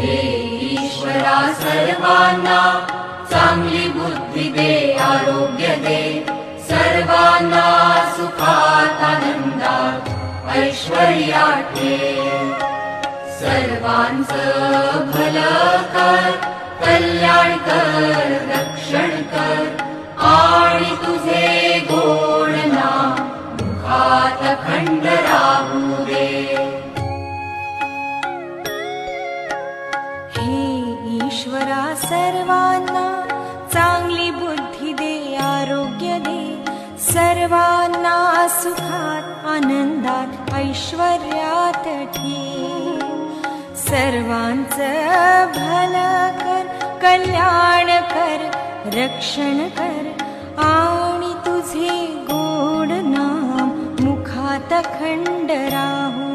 हे ईश्वरा सर्वांना चांगली बुद्धी दे, आरोग्य दे, सर्वांना सुखात आनंदात ऐश्वर्यात ठेव. सर्वांचं भलं कर, कल्याण कर, रक्षण कर, आणि तुझे गोड नाम मुखात अखंड राहू दे. हे ईश्वरा सर्वांना चांगली बुद्धी दे, आरोग्य दे, सर्वांना सुखात आनंदात ऐश्वर्यात ठेव. सर्वांचं भलं कर, कल्याण कर, रक्षण कर, आणि तुझे गोड नाम मुखात अखंड राहू